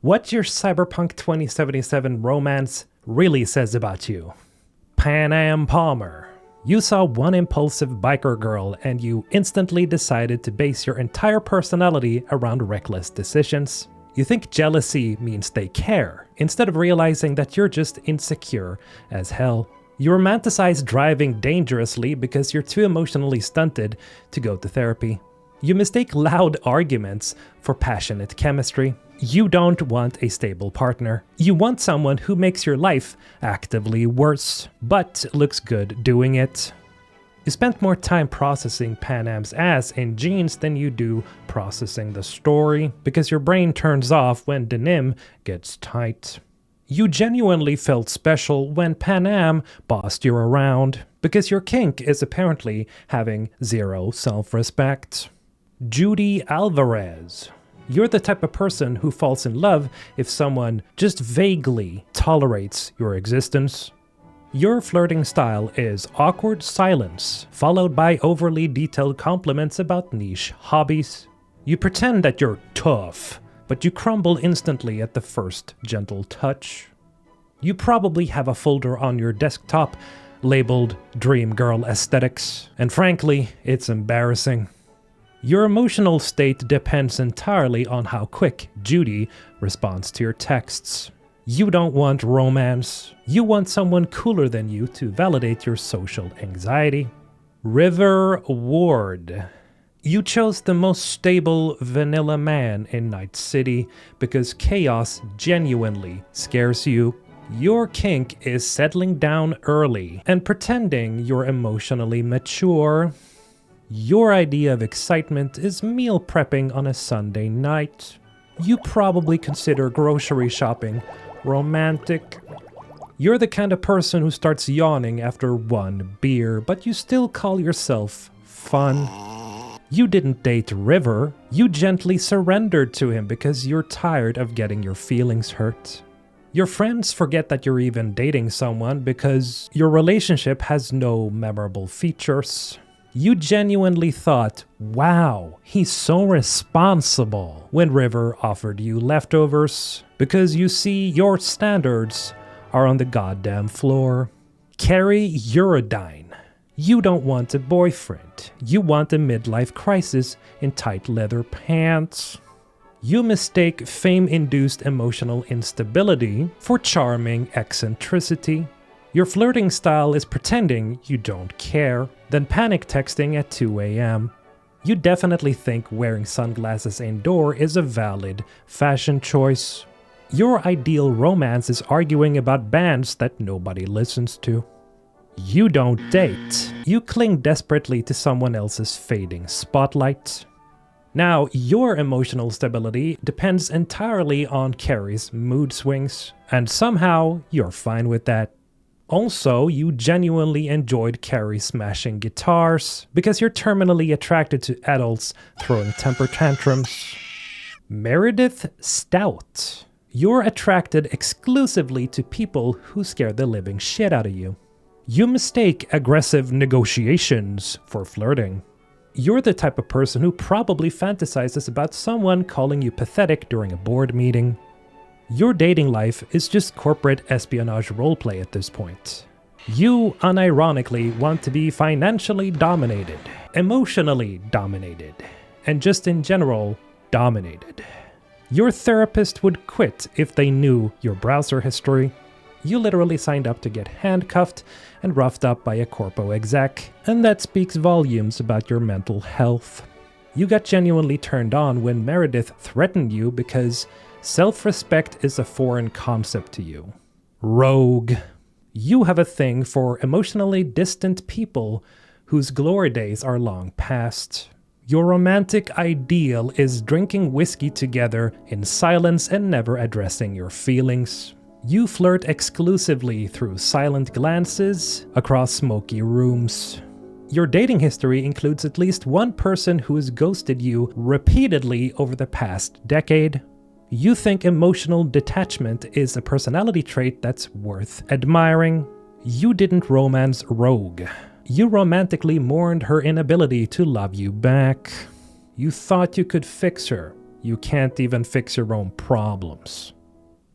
What your Cyberpunk 2077 romance really says about you. Pan Am Palmer. You saw one impulsive biker girl and you instantly decided to base your entire personality around reckless decisions. You think jealousy means they care, instead of realizing that you're just insecure as hell. You romanticize driving dangerously because you're too emotionally stunted to go to therapy. You mistake loud arguments for passionate chemistry. You don't want a stable partner. You want someone who makes your life actively worse, but looks good doing it. You spent more time processing Pan Am's ass in jeans than you do processing the story, because your brain turns off when denim gets tight. You genuinely felt special when Pan Am bossed you around, because your kink is apparently having zero self-respect. Judy Alvarez. You're the type of person who falls in love if someone just vaguely tolerates your existence. Your flirting style is awkward silence, followed by overly detailed compliments about niche hobbies. You pretend that you're tough, but you crumble instantly at the first gentle touch. You probably have a folder on your desktop labeled Dream Girl Aesthetics, and frankly, it's embarrassing. Your emotional state depends entirely on how quick Judy responds to your texts. You don't want romance. You want someone cooler than you to validate your social anxiety. River Ward. You chose the most stable vanilla man in Night City because chaos genuinely scares you. Your kink is settling down early and pretending you're emotionally mature. Your idea of excitement is meal prepping on a Sunday night. You probably consider grocery shopping romantic. You're the kind of person who starts yawning after one beer, but you still call yourself fun. You didn't date River, you gently surrendered to him because you're tired of getting your feelings hurt. Your friends forget that you're even dating someone because your relationship has no memorable features. You genuinely thought, wow, he's so responsible when River offered you leftovers, because you see your standards are on the goddamn floor. Carrie Uridine. You don't want a boyfriend. You want a midlife crisis in tight leather pants. You mistake fame-induced emotional instability for charming eccentricity. Your flirting style is pretending you don't care, then panic texting at 2 a.m. You definitely think wearing sunglasses indoor is a valid fashion choice. Your ideal romance is arguing about bands that nobody listens to. You don't date. You cling desperately to someone else's fading spotlight. Now, your emotional stability depends entirely on Carrie's mood swings, and somehow you're fine with that. Also, you genuinely enjoyed Carrie smashing guitars because you're terminally attracted to adults throwing temper tantrums. Meredith Stout. You're attracted exclusively to people who scare the living shit out of you. You mistake aggressive negotiations for flirting. You're the type of person who probably fantasizes about someone calling you pathetic during a board meeting. Your dating life is just corporate espionage roleplay at this point. You unironically want to be financially dominated, emotionally dominated, and just in general, dominated. Your therapist would quit if they knew your browser history. You literally signed up to get handcuffed and roughed up by a corpo exec, and that speaks volumes about your mental health. You got genuinely turned on when Meredith threatened you because self-respect is a foreign concept to you. Rogue. You have a thing for emotionally distant people whose glory days are long past. Your romantic ideal is drinking whiskey together in silence and never addressing your feelings. You flirt exclusively through silent glances across smoky rooms. Your dating history includes at least one person who has ghosted you repeatedly over the past decade. You think emotional detachment is a personality trait that's worth admiring. You didn't romance Rogue. You romantically mourned her inability to love you back. You thought you could fix her. You can't even fix your own problems.